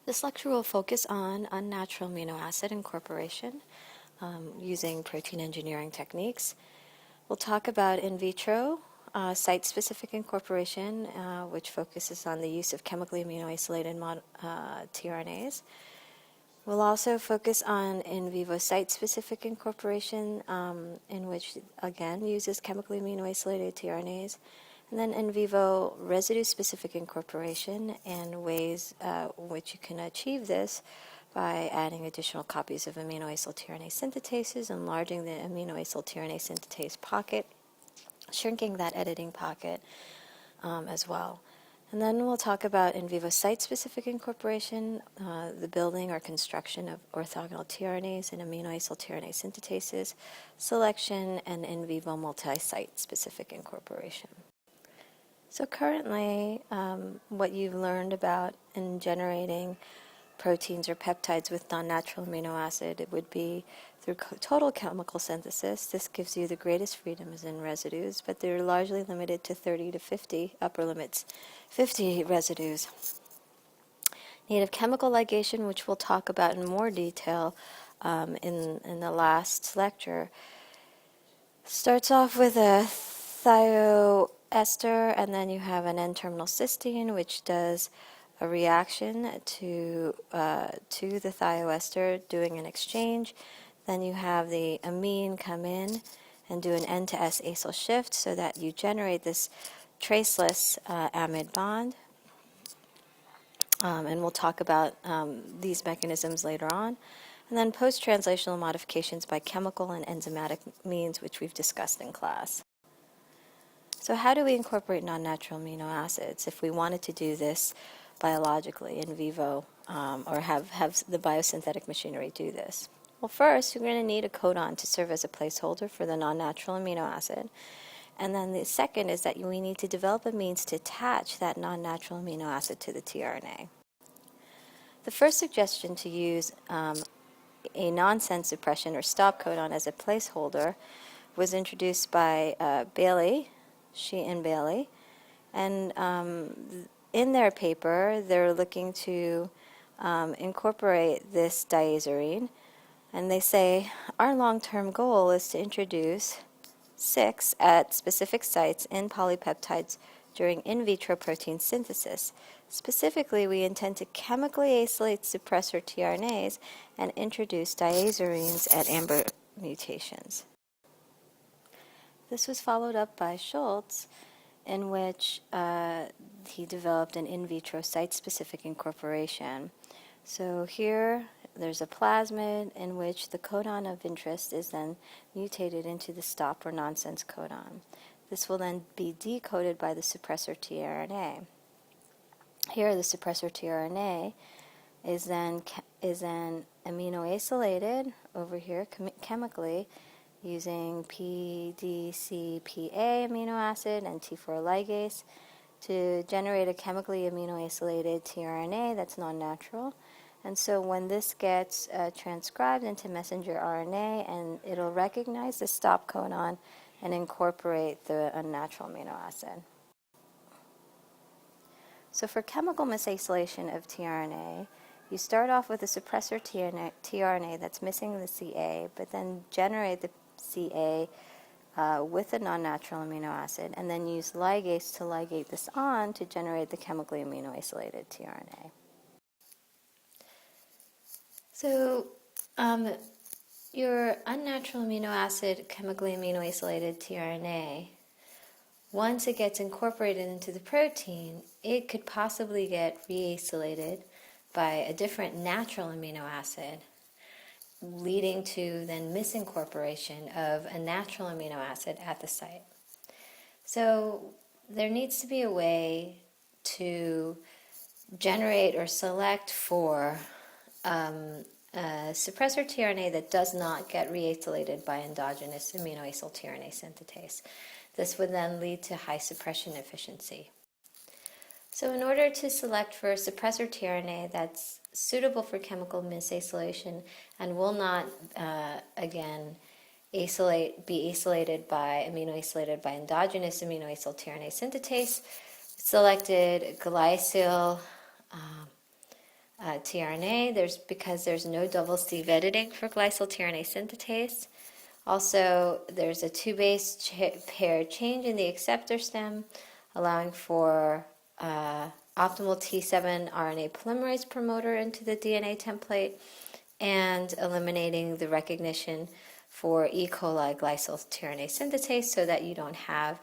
This lecture will focus on unnatural amino acid incorporation using protein engineering techniques. We'll talk about in vitro site-specific incorporation, which focuses on the use of chemically amino-acylated tRNAs. We'll also focus on in vivo site-specific incorporation, in which, again, uses chemically amino-acylated tRNAs. And then in vivo residue-specific incorporation and ways which you can achieve this by adding additional copies of aminoacyl-tRNA synthetases, enlarging the aminoacyl-tRNA synthetase pocket, shrinking that editing pocket as well. And then we'll talk about in vivo site-specific incorporation, the building or construction of orthogonal tRNAs and aminoacyl-tRNA synthetases, selection, and in vivo multi-site specific incorporation. So currently, what you've learned about in generating proteins or peptides with non-natural amino acid, it would be through total chemical synthesis. This gives you the greatest freedom as in residues, but they're largely limited to 30 to 50, upper limits, 50 residues. Native chemical ligation, which we'll talk about in more detail in the last lecture, starts off with a thioester, and then you have an N-terminal cysteine, which does a reaction to the thioester, doing an exchange. Then you have the amine come in and do an N to S acyl shift so that you generate this traceless amide bond. And we'll talk about these mechanisms later on. And then post-translational modifications by chemical and enzymatic means, which we've discussed in class. So how do we incorporate non-natural amino acids if we wanted to do this biologically in vivo or have the biosynthetic machinery do this? Well, first, you're going to need a codon to serve as a placeholder for the non-natural amino acid. And then the second is that we need to develop a means to attach that non-natural amino acid to the tRNA. The first suggestion to use a nonsense suppression or stop codon as a placeholder was introduced by Bailey, she and Bailey, and in their paper they're looking to incorporate this diazurine, and they say our long-term goal is to introduce 6 at specific sites in polypeptides during in vitro protein synthesis. Specifically, we intend to chemically acylate suppressor tRNAs and introduce diazurines at amber mutations. This was followed up by Schultz, in which he developed an in vitro site-specific incorporation. So here there's a plasmid in which the codon of interest is then mutated into the stop or nonsense codon. This will then be decoded by the suppressor tRNA. Here the suppressor tRNA is then aminoacylated over here chemically using PDCPA amino acid and T4 ligase to generate a chemically aminoacylated tRNA that's non-natural. And so when this gets transcribed into messenger RNA, and it'll recognize the stop codon and incorporate the unnatural amino acid. So for chemical mis-acylation of tRNA, you start off with a suppressor tRNA that's missing the CA, but then generate the CA with a non-natural amino acid, and then use ligase to ligate this on to generate the chemically aminoacylated tRNA. So your unnatural amino acid chemically aminoacylated tRNA, once it gets incorporated into the protein, it could possibly get reacylated by a different natural amino acid, leading to then misincorporation of a natural amino acid at the site. So there needs to be a way to generate or select for suppressor tRNA that does not get reacylated by endogenous aminoacyl-tRNA synthetase. This would then lead to high suppression efficiency. So in order to select for a suppressor tRNA that's suitable for chemical mis-acylation and will not, again, be acylated by endogenous aminoacyl-tRNA synthetase, selected glycyl tRNA, because there's no double steve editing for glycyl-tRNA synthetase. Also, there's a two-base pair change in the acceptor stem, allowing for optimal T7 RNA polymerase promoter into the DNA template, and eliminating the recognition for E.coli glycyl-tRNA synthetase so that you don't have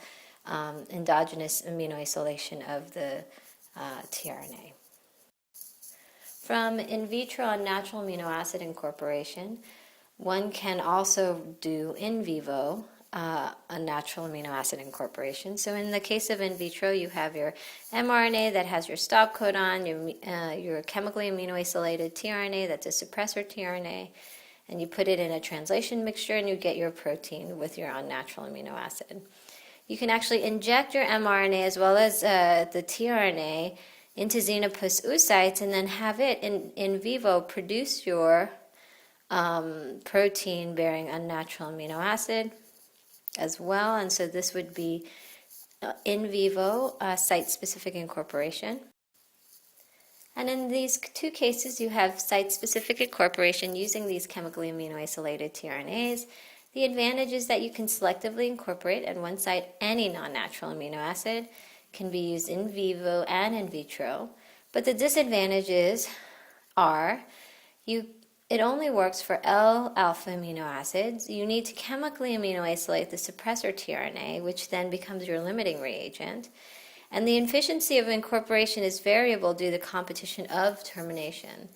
endogenous aminoacylation of the tRNA. From in vitro unnatural amino acid incorporation, one can also do in vivo unnatural amino acid incorporation. So in the case of in vitro, you have your mRNA that has your stop codon, your chemically aminoacylated tRNA that's a suppressor tRNA, and you put it in a translation mixture and you get your protein with your unnatural amino acid. You can actually inject your mRNA as well as the tRNA into xenopus oocytes and then have it in vivo produce your protein bearing unnatural amino acid as well. And so this would be in vivo site-specific incorporation. And in these two cases, you have site-specific incorporation using these chemically aminoacylated tRNAs. The advantage is that you can selectively incorporate at one site any non-natural amino acid, can be used in vivo and in vitro. But the disadvantages are it only works for L-alpha amino acids. You need to chemically aminoacylate the suppressor tRNA, which then becomes your limiting reagent. And the efficiency of incorporation is variable due to competition of termination.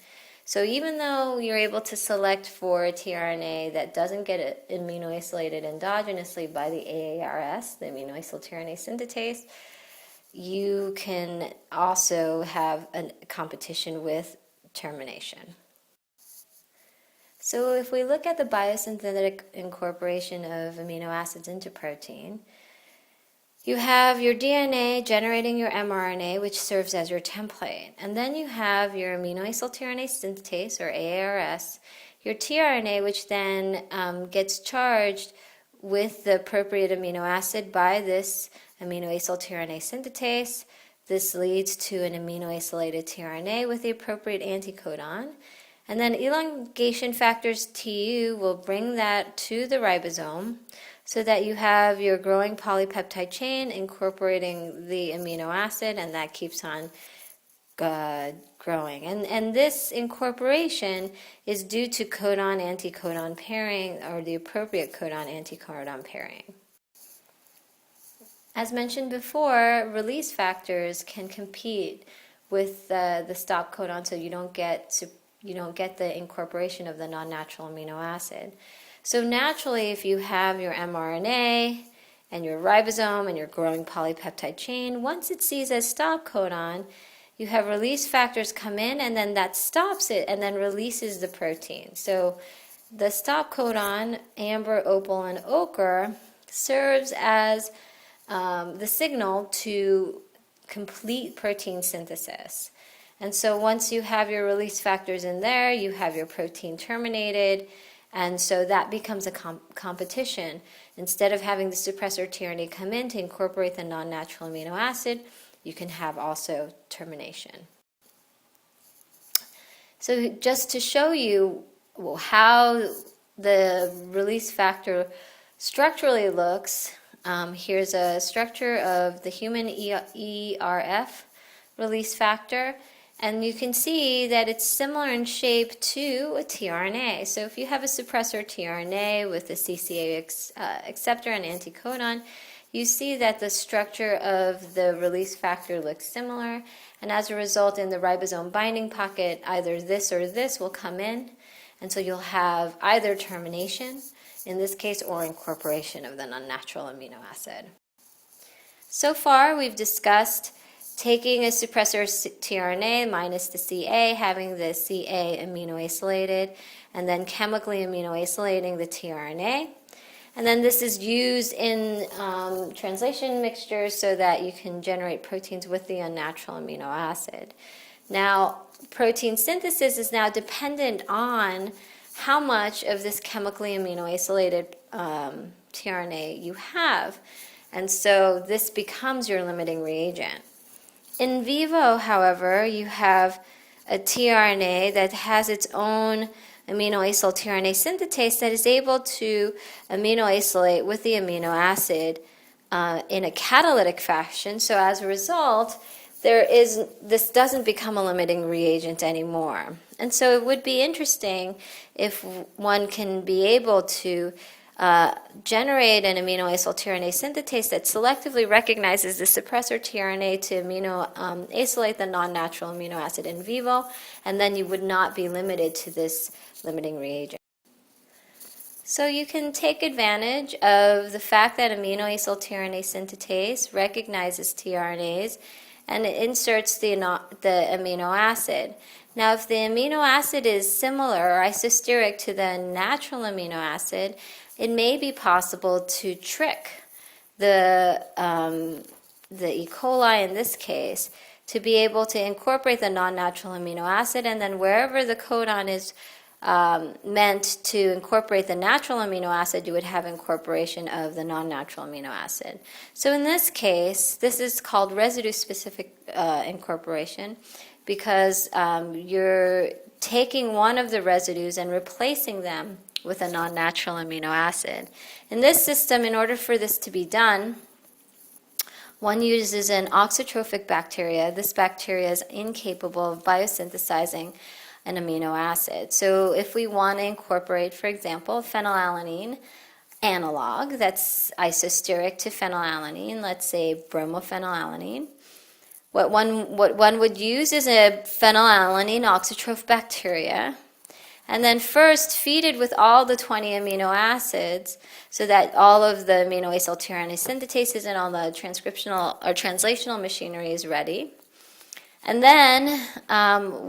So even though you're able to select for a tRNA that doesn't get aminoacylated endogenously by the AARS, the aminoacyl-tRNA synthetase, you can also have a competition with termination. So if we look at the biosynthetic incorporation of amino acids into protein, you have your DNA generating your mRNA, which serves as your template. And then you have your aminoacyl-tRNA synthetase, or AARS, your tRNA, which then gets charged with the appropriate amino acid by this aminoacyl-tRNA synthetase. This leads to an aminoacylated tRNA with the appropriate anticodon. And then elongation factors TU will bring that to the ribosome so that you have your growing polypeptide chain incorporating the amino acid, and that keeps on growing. And this incorporation is due to codon-anticodon pairing, or the appropriate codon-anticodon pairing. As mentioned before, release factors can compete with the stop codon, so you don't get the incorporation of the non-natural amino acid. So naturally, if you have your mRNA and your ribosome and your growing polypeptide chain, once it sees as stop codon, you have release factors come in, and then that stops it and then releases the protein. So the stop codon, amber, opal, and ochre, serves as the signal to complete protein synthesis. And so once you have your release factors in there, you have your protein terminated, and so that becomes a competition. Instead of having the suppressor tRNA come in to incorporate the non-natural amino acid, you can have also termination. So just to show you how the release factor structurally looks, here's a structure of the human ERF release factor. And you can see that it's similar in shape to a tRNA. So if you have a suppressor tRNA with a CCA acceptor and anticodon, you see that the structure of the release factor looks similar. And as a result, in the ribosome binding pocket, either this or this will come in. And so you'll have either termination, in this case, or incorporation of the non-natural amino acid. So far, we've discussed taking a suppressor tRNA minus the CA, having the CA aminoacylated, and then chemically aminoacylating the tRNA. And then this is used in translation mixtures so that you can generate proteins with the unnatural amino acid. Now, protein synthesis is now dependent on how much of this chemically aminoacylated tRNA you have. And so this becomes your limiting reagent. In vivo, however, you have a tRNA that has its own aminoacyl-tRNA synthetase that is able to aminoacylate with the amino acid in a catalytic fashion. So as a result, this doesn't become a limiting reagent anymore. And so it would be interesting if one can be able to generate an aminoacyl-tRNA synthetase that selectively recognizes the suppressor tRNA to acylate the non-natural amino acid in vivo, and then you would not be limited to this limiting reagent. So you can take advantage of the fact that aminoacyl-tRNA synthetase recognizes tRNAs and it inserts the amino acid. Now, if the amino acid is similar or isosteric to the natural amino acid, it may be possible to trick the E. coli in this case to be able to incorporate the non-natural amino acid, and then wherever the codon is meant to incorporate the natural amino acid, you would have incorporation of the non-natural amino acid. So in this case, this is called residue-specific incorporation because you're taking one of the residues and replacing them with a non-natural amino acid. In this system, in order for this to be done, one uses an oxotrophic bacteria. This bacteria is incapable of biosynthesizing an amino acid. So if we want to incorporate, for example, phenylalanine analog that's isosteric to phenylalanine, let's say bromophenylalanine, what one would use is a phenylalanine oxotroph bacteria, and then first feed it with all the 20 amino acids so that all of the aminoacyl-tRNA synthetases and all the transcriptional or translational machinery is ready. And then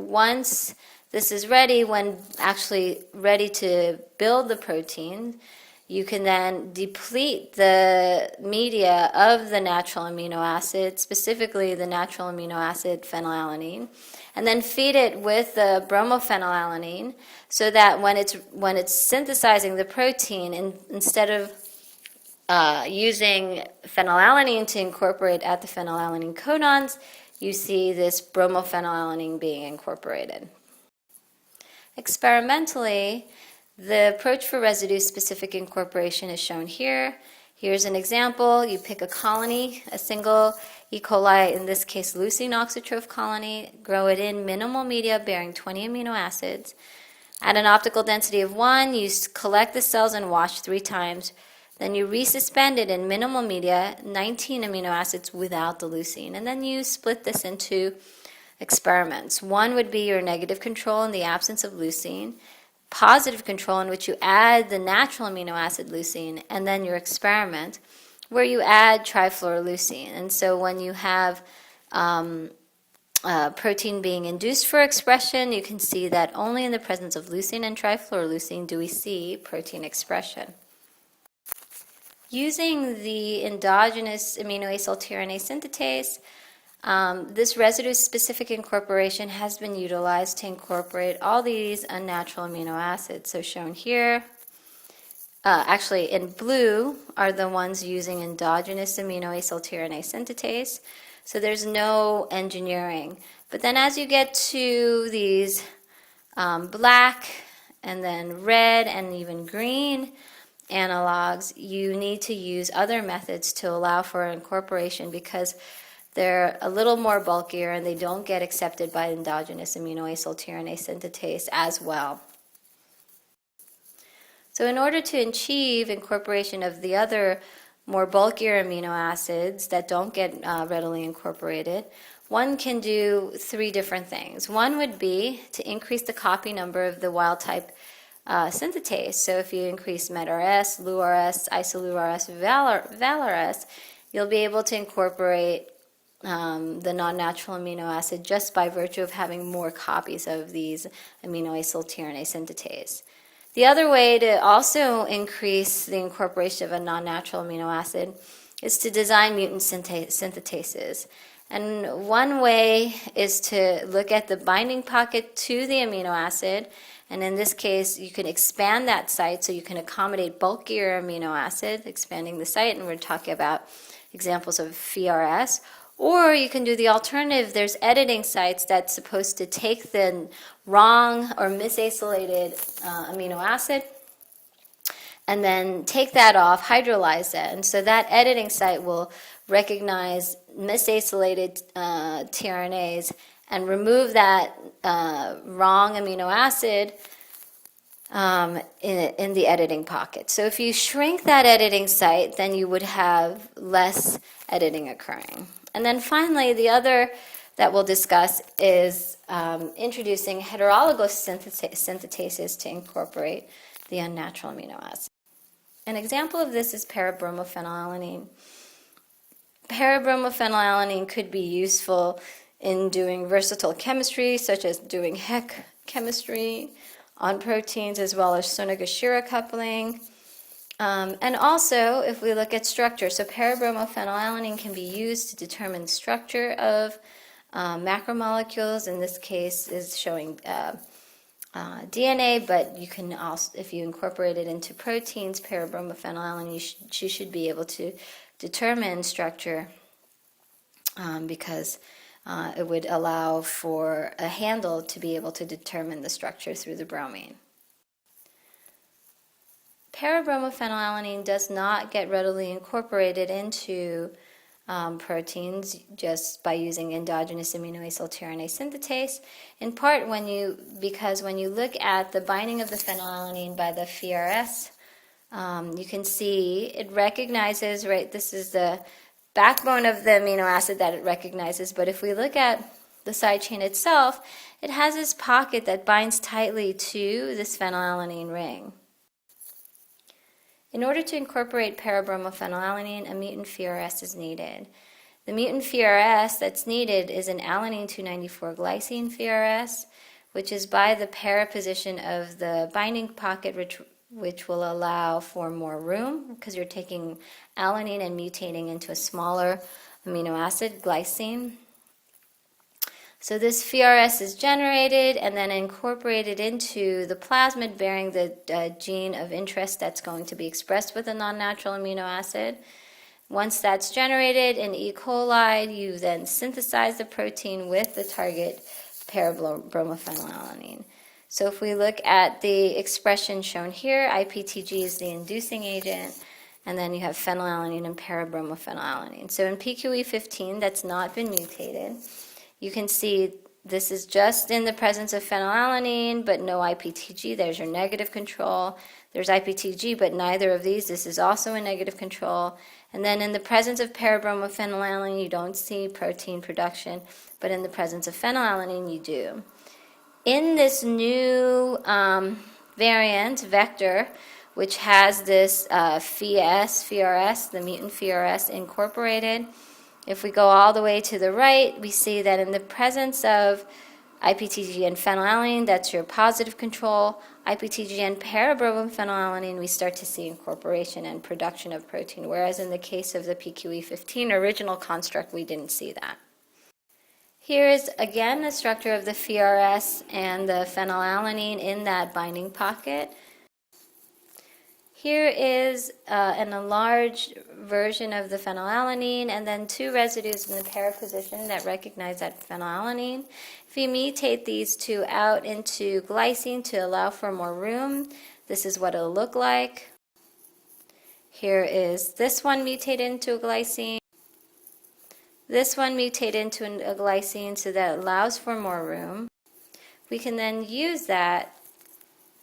once this is ready, when actually ready to build the protein, you can then deplete the media of the natural amino acid, specifically the natural amino acid phenylalanine, and then feed it with the bromophenylalanine so that when it's synthesizing the protein, instead of using phenylalanine to incorporate at the phenylalanine codons, you see this bromophenylalanine being incorporated. Experimentally, the approach for residue-specific incorporation is shown here. Here's an example. You pick a colony, a single E. coli, in this case leucine oxotroph colony, grow it in minimal media bearing 20 amino acids. At an optical density of 1, you collect the cells and wash 3 times. Then you resuspend it in minimal media, 19 amino acids without the leucine. And then you split this into experiments. One would be your negative control in the absence of leucine, positive control in which you add the natural amino acid leucine, and then your experiment where you add trifluoroleucine. And so when you have protein being induced for expression, you can see that only in the presence of leucine and trifluoroleucine do we see protein expression. Using the endogenous aminoacyl-tRNA synthetase, this residue-specific incorporation has been utilized to incorporate all these unnatural amino acids. So shown here, actually in blue are the ones using endogenous aminoacyl-tRNA synthetase. So there's no engineering. But then as you get to these black and then red and even green analogs, you need to use other methods to allow for incorporation because they're a little more bulkier and they don't get accepted by endogenous aminoacyl-tRNA synthetase as well. So in order to achieve incorporation of the other more bulkier amino acids that don't get readily incorporated, one can do 3 different things. One would be to increase the copy number of the wild type synthetase. So if you increase mDHFR, LeuRS, iso-LeuRS, ValRS, you'll be able to incorporate the non-natural amino acid just by virtue of having more copies of these aminoacyl-tRNA synthetase. The other way to also increase the incorporation of a non-natural amino acid is to design mutant synthetases. And one way is to look at the binding pocket to the amino acid, and in this case you can expand that site so you can accommodate bulkier amino acid, expanding the site, and we're talking about examples of PheRS. Or you can do the alternative. There's editing sites that's supposed to take the wrong or mis-acylated amino acid and then take that off, hydrolyze that. And so that editing site will recognize mis-acylated tRNAs and remove that wrong amino acid in the editing pocket. So if you shrink that editing site, then you would have less editing occurring. And then finally, the other that we'll discuss is introducing heterologous synthetases to incorporate the unnatural amino acid. An example of this is p-bromophenylalanine. P-bromophenylalanine could be useful in doing versatile chemistry, such as doing Heck chemistry on proteins, as well as Sonogashira coupling. And also, if we look at structure, so p-bromophenylalanine can be used to determine structure of macromolecules. In this case, is showing DNA, but you can also, if you incorporate it into proteins, p-bromophenylalanine, you should be able to determine structure because it would allow for a handle to be able to determine the structure through the bromine. P-bromophenylalanine does not get readily incorporated into proteins just by using endogenous aminoacyl-tRNA synthetase, in part because when you look at the binding of the phenylalanine by the PheRS, you can see it recognizes, right, this is the backbone of the amino acid that it recognizes, but if we look at the side chain itself, it has this pocket that binds tightly to this phenylalanine ring. In order to incorporate p-bromophenylalanine, a mutant PheRS is needed. The mutant PheRS that's needed is an alanine 294 glycine PheRS, which is by the para position of the binding pocket, which will allow for more room because you're taking alanine and mutating into a smaller amino acid, glycine. So this PheRS is generated and then incorporated into the plasmid bearing the gene of interest that's going to be expressed with a non-natural amino acid. Once that's generated in E.coli, you then synthesize the protein with the target p-bromophenylalanine. So if we look at the expression shown here, IPTG is the inducing agent, and then you have phenylalanine and p-bromophenylalanine. So in PQE15, that's not been mutated. You can see this is just in the presence of phenylalanine, but no IPTG. There's your negative control. There's IPTG, but neither of these. This is also a negative control. And then in the presence of p-bromophenylalanine, you don't see protein production, but in the presence of phenylalanine, you do. In this new variant, vector, which has this PheRS, the mutant PheRS incorporated, if we go all the way to the right, we see that in the presence of IPTG and phenylalanine, that's your positive control. IPTG and p-bromophenylalanine, we start to see incorporation and production of protein, whereas in the case of the PQE15 original construct, we didn't see that. Here is again the structure of the PheRS and the phenylalanine in that binding pocket. Here is an enlarged version of the phenylalanine and then two residues in the para position that recognize that phenylalanine. If you mutate these two out into glycine to allow for more room, this is what it'll look like. Here is this one mutated into a glycine. This one mutated into a glycine so that it allows for more room. We can then use that,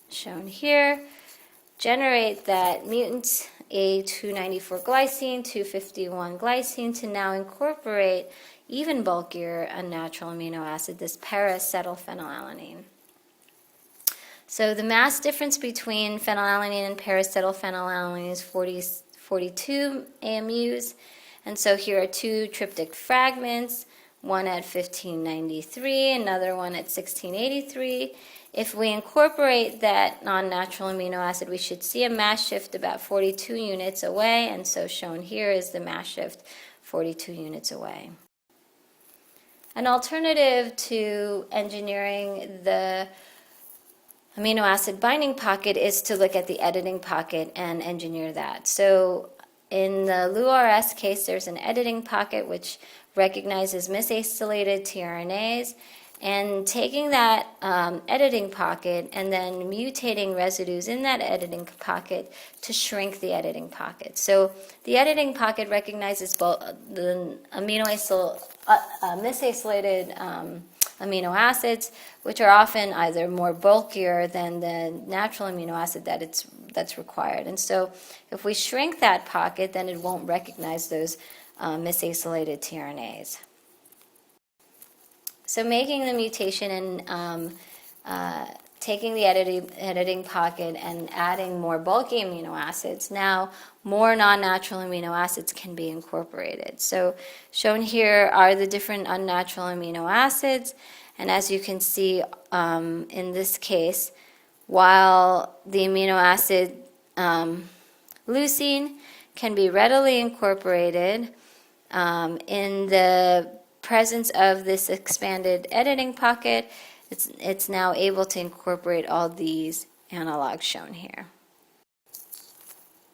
shown here, generate that mutant A294 glycine, 251 glycine to now incorporate even bulkier unnatural amino acid, this para-acetylphenylalanine. So the mass difference between phenylalanine and para-acetylphenylalanine is 42 AMUs. And so here are two tryptic fragments, one at 1593, another one at 1683. If we incorporate that non-natural amino acid, we should see a mass shift about 42 units away, and so shown here is the mass shift 42 units away. An alternative to engineering the amino acid binding pocket is to look at the editing pocket and engineer that. So In the LeuRS case, there's an editing pocket which recognizes mis-acylated tRNAs, and taking that editing pocket and then mutating residues in that editing pocket to shrink the editing pocket. So the editing pocket recognizes both the mis-acylated amino acids, which are often either more bulkier than the natural amino acid that's required. And so if we shrink that pocket, then it won't recognize those mis-acylated tRNAs. So making the mutation and taking the editing pocket and adding more bulky amino acids, now more non-natural amino acids can be incorporated. So shown here are the different unnatural amino acids, and as you can see in this case, while the amino acid leucine can be readily incorporated in the presence of this expanded editing pocket, it's now able to incorporate all these analogs shown here.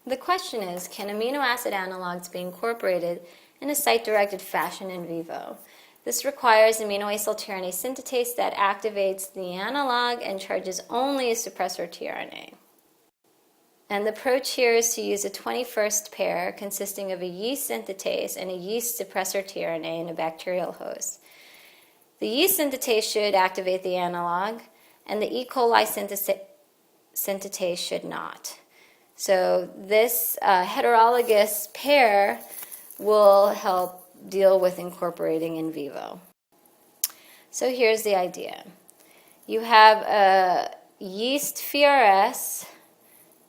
The question is, can amino acid analogs be incorporated in a site-directed fashion in vivo? This requires aminoacyl-tRNA synthetase that activates the analog and charges only a suppressor tRNA. And the approach here is to use a 21st pair consisting of a yeast synthetase and a yeast suppressor tRNA in a bacterial host. The yeast synthetase should activate the analog, and the E. coli synthetase should not. So this heterologous pair will help deal with incorporating in vivo. So here's the idea. You have a yeast PheRS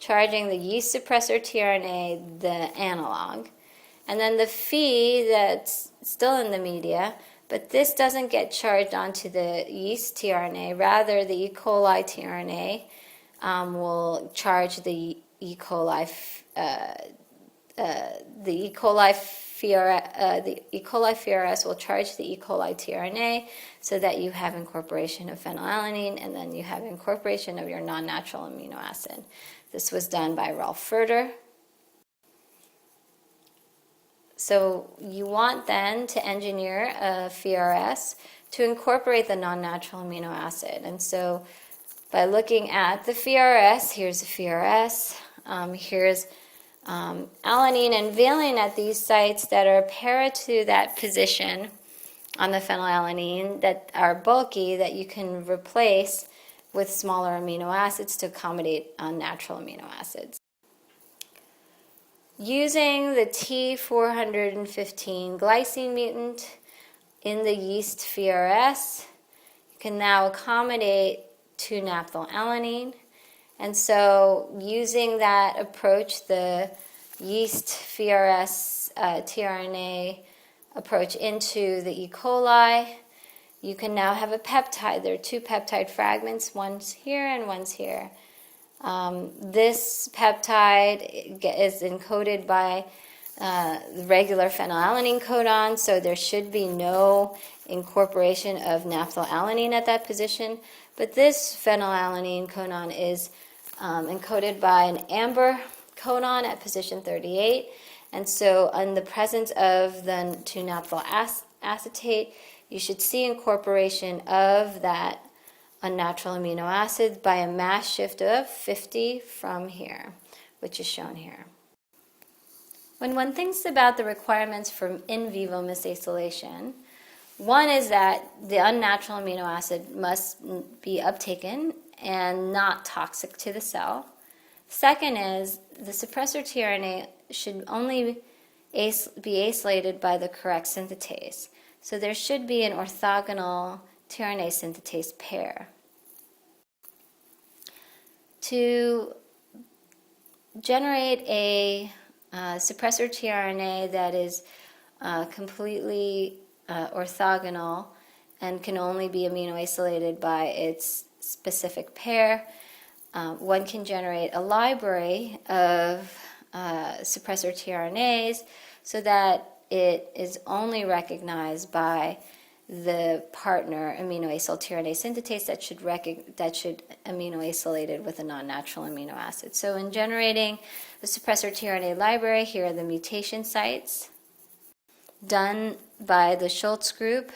charging the yeast suppressor tRNA, the analog, and then the Phe that's still in the media, but this doesn't get charged onto the yeast tRNA. Rather, the E. coli tRNA will charge the E. coli PheRS will charge the E. coli tRNA so that you have incorporation of phenylalanine, and then you have incorporation of your non-natural amino acid. This was done by Ralph Furter. So you want then to engineer a PheRS to incorporate the non-natural amino acid. And so by looking at the PheRS, here's the PheRS, here's alanine and valine at these sites that are para to that position on the phenylalanine that are bulky that you can replace with smaller amino acids to accommodate unnatural amino acids. Using the T415 glycine mutant in the yeast PheRS, you can now accommodate 2-naphthylalanine. And so using that approach, the yeast PheRS tRNA approach into the E. coli, you can now have a peptide. There are 2 peptide fragments, one's here and one's here. This peptide is encoded by the regular phenylalanine codon, so there should be no incorporation of naphthylalanine at that position. But this phenylalanine codon is encoded by an amber codon at position 38. And so in the presence of the 2-naphthyl acetate, you should see incorporation of that unnatural amino acid by a mass shift of 50 from here, which is shown here. When one thinks about the requirements for in vivo mis-acylation, one is that the unnatural amino acid must be uptaken and not toxic to the cell. Second is the suppressor tRNA should only be acylated by the correct synthetase. So there should be an orthogonal tRNA synthetase pair. To generate a suppressor tRNA that is completely orthogonal and can only be aminoacylated by its specific pair, one can generate a library of suppressor tRNAs so that it is only recognized by the partner aminoacyl-tRNA synthetase that should aminoacylate it with a non-natural amino acid. So in generating the suppressor tRNA library, here are the mutation sites done by the Schultz group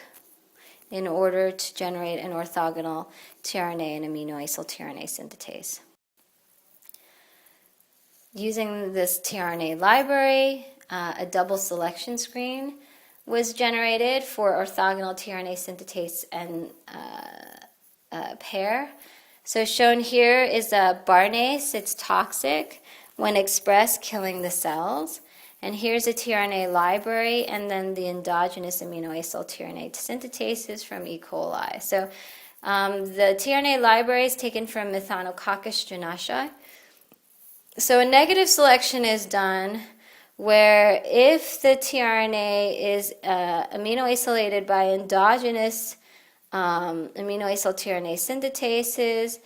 in order to generate an orthogonal tRNA and aminoacyl-tRNA synthetase. Using this tRNA library, a double selection screen was generated for orthogonal tRNA synthetase and pair. So shown here is a barnase. It's toxic when expressed, killing the cells. And here's a tRNA library, and then the endogenous aminoacyl-tRNA synthetases from E. coli. So the tRNA library is taken from Methanococcus janashi. So a negative selection is done where if the tRNA is aminoacylated by endogenous aminoacyl-tRNA synthetases,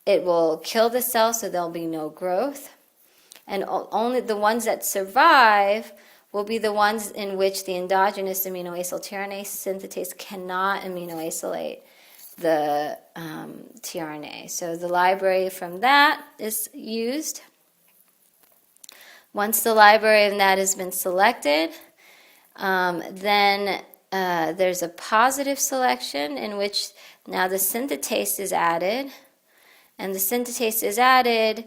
it will kill the cell, so there'll be no growth. And only the ones that survive will be the ones in which the endogenous aminoacyl-tRNA synthetase cannot aminoacylate the tRNA. So the library from that is used. Once the library of that has been selected, then there's a positive selection in which now the synthetase is added. And the synthetase is added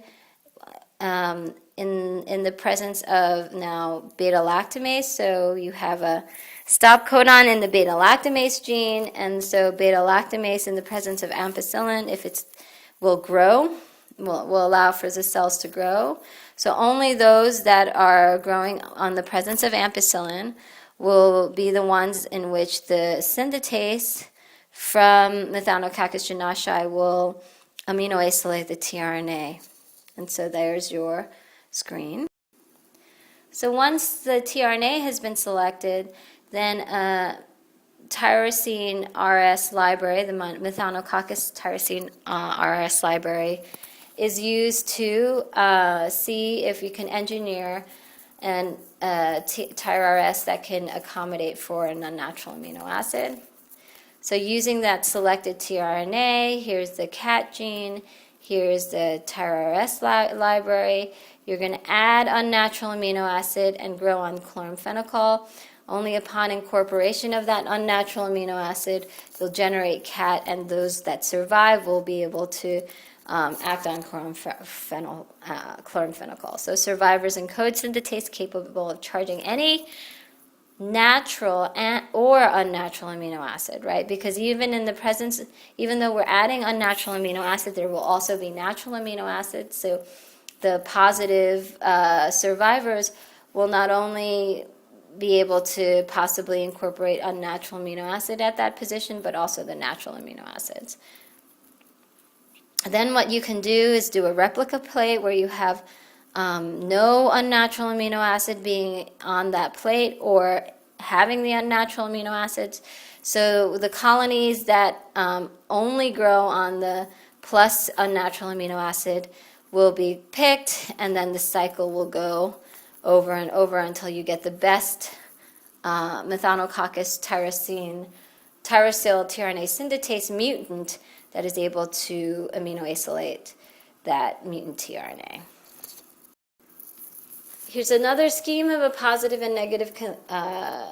in the presence of now beta-lactamase. So you have a stop codon in the beta-lactamase gene, and so beta-lactamase in the presence of ampicillin, if it's will grow, will allow for the cells to grow. So only those that are growing on the presence of ampicillin will be the ones in which the synthetase from Methanococcus janashi will aminoacylate the tRNA. And so there's your screen. So once the tRNA has been selected, then a tyrosine RS library, the Methanococcus tyrosine RS library, is used to see if you can engineer an tRNAS that can accommodate for a non-natural amino acid. So using that selected tRNA, here's the cat gene, here's the tRNAS library. You're going to add unnatural amino acid and grow on chloramphenicol. Only upon incorporation of that unnatural amino acid, you'll generate cat, and those that survive will be able to act on chloramphenicol. So survivors encode synthetase capable of charging any natural or unnatural amino acid, right? Because even in the presence, even though we're adding unnatural amino acid, there will also be natural amino acids. So the positive survivors will not only be able to possibly incorporate unnatural amino acid at that position, but also the natural amino acids. Then what you can do is do a replica plate where you have no unnatural amino acid being on that plate or having the unnatural amino acids. So the colonies that only grow on the plus unnatural amino acid will be picked, and then the cycle will go over and over until you get the best Methanococcus tyrosyl-tRNA synthetase mutant that is able to aminoacylate that mutant tRNA. Here's another scheme of a positive and negative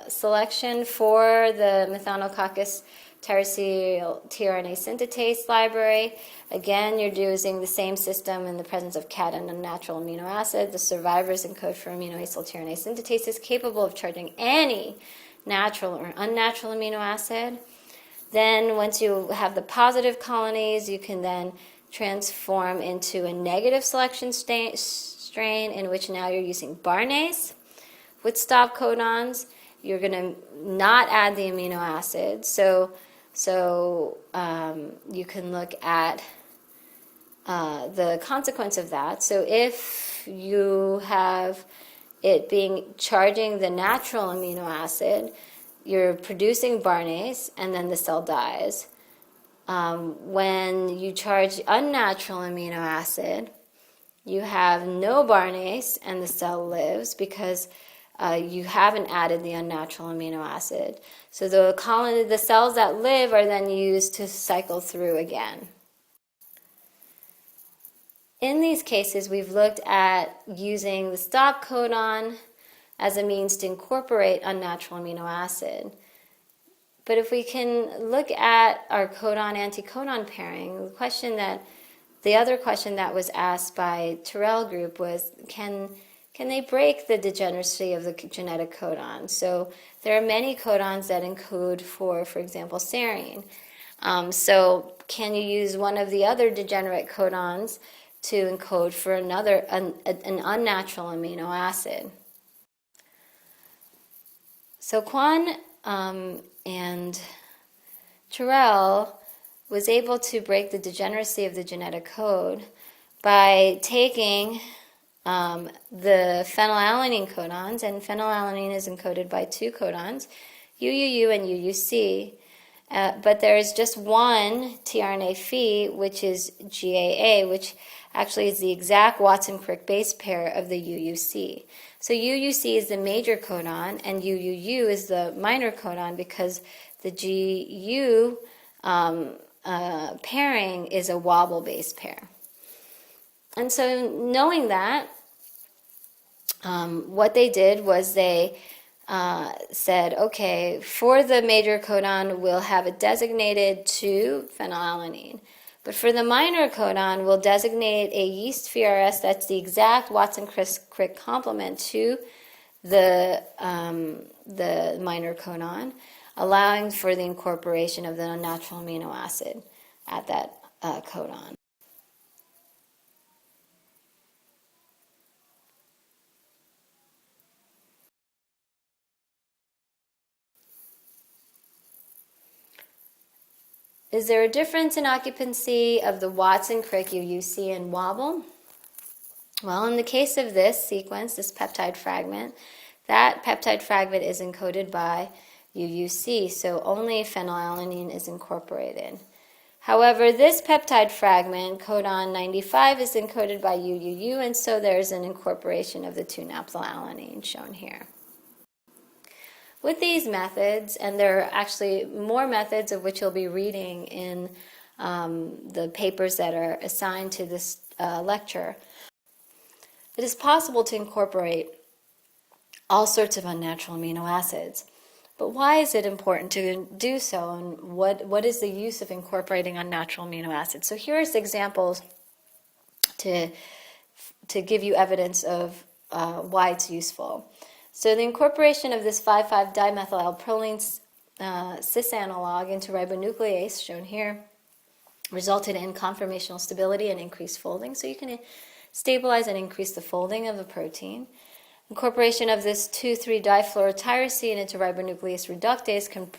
selection for the Methanococcus tyrosyl-tRNA synthetase library. Again, you're using the same system in the presence of cat and unnatural amino acid. The survivors encode for aminoacyl-tRNA synthetases capable of charging any natural or unnatural amino acid. Then once you have the positive colonies, you can then transform into a negative selection strain in which now you're using barnase with stop codons. You're going to not add the amino acid. So you can look at the consequence of that. So if you have it charging the natural amino acid, you're producing barnase, and then the cell dies. When you charge unnatural amino acid, you have no barnase, and the cell lives because you haven't added the unnatural amino acid. So the cells that live are then used to cycle through again. In these cases, we've looked at using the stop codon as a means to incorporate unnatural amino acid. But if we can look at our codon-anticodon pairing, the other question that was asked by Terrell group was, can they break the degeneracy of the genetic codon? So there are many codons that encode for example, serine. So can you use one of the other degenerate codons to encode for an unnatural amino acid? So Kwan and Terrell was able to break the degeneracy of the genetic code by taking the phenylalanine codons, and phenylalanine is encoded by two codons, UUU and UUC, but there is just one tRNA Phe, which is GAA, which actually is the exact Watson Crick base pair of the UUC. So UUC is the major codon, and UUU is the minor codon because the GU pairing is a Wobble base pair. And so knowing that, what they did was they said, okay, for the major codon, we'll have it designated to phenylalanine. But for the minor codon, we'll designate a yeast PheRS that's the exact Watson Crick complement to the minor codon, allowing for the incorporation of the unnatural amino acid at that codon. Is there a difference in occupancy of the Watson Crick UUC and Wobble? Well, in the case of this sequence, this peptide fragment, that peptide fragment is encoded by UUC, so only phenylalanine is incorporated. However, this peptide fragment, codon 95, is encoded by UUU, and so there's an incorporation of the 2-naphthylalanine shown here. With these methods, and there are actually more methods of which you'll be reading in the papers that are assigned to this lecture, it is possible to incorporate all sorts of unnatural amino acids. But why is it important to do so, and what is the use of incorporating unnatural amino acids? So here's examples to give you evidence of why it's useful. So the incorporation of this 5,5-dimethylylproline cis analog into ribonuclease, shown here, resulted in conformational stability and increased folding. So you can stabilize and increase the folding of the protein. Incorporation of this 2,3-difluorotyrosine into ribonuclease reductase can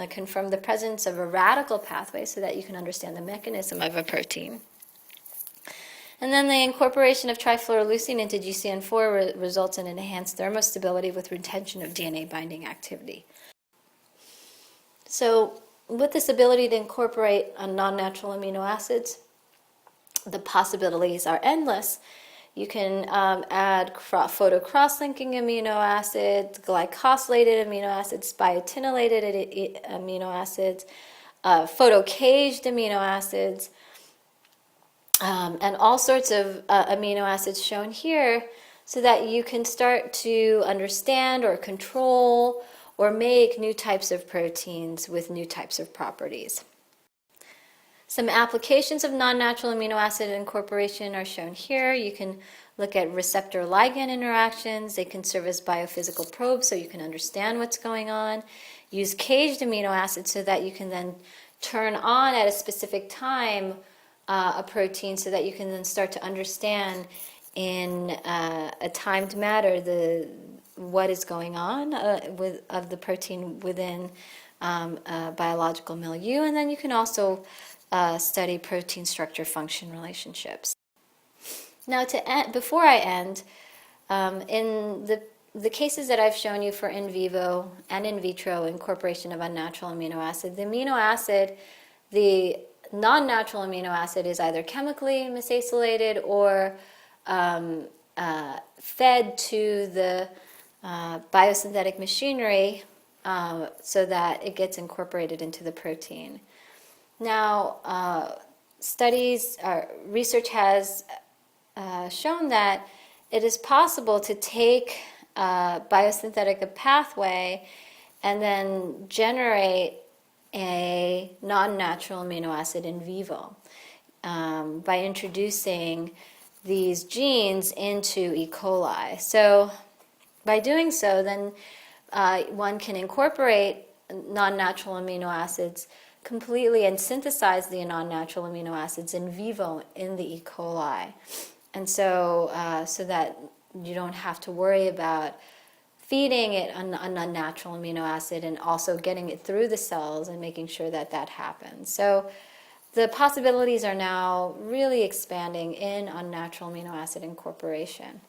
confirm the presence of a radical pathway so that you can understand the mechanism of a protein. And then the incorporation of trifluoroleucine into GCN4 results in enhanced thermostability with retention of DNA binding activity. So with this ability to incorporate non-natural amino acids, the possibilities are endless. You can add photo cross-linking amino acids, glycosylated amino acids, biotinylated amino acids, photo-caged amino acids, and all sorts of amino acids shown here so that you can start to understand or control or make new types of proteins with new types of properties. Some applications of non-natural amino acid incorporation are shown here. You can look at receptor-ligand interactions. They can serve as biophysical probes so you can understand what's going on. Use caged amino acids so that you can then turn on at a specific time a protein so that you can then start to understand in a timed manner what is going on of the protein within a biological milieu, and then you can also study protein structure-function relationships. Now, before I end, in the cases that I've shown you for in vivo and in vitro incorporation of unnatural amino acid, the non-natural amino acid is either chemically mis-acylated or fed to the biosynthetic machinery so that it gets incorporated into the protein. Now, research has shown that it is possible to take biosynthetic pathway and then generate a non-natural amino acid in vivo by introducing these genes into E. coli. So by doing so, then one can incorporate non-natural amino acids completely and synthesize the non-natural amino acids in vivo in the E. coli. And so, so that you don't have to worry about feeding it an unnatural amino acid and also getting it through the cells and making sure that that happens. So the possibilities are now really expanding in unnatural amino acid incorporation.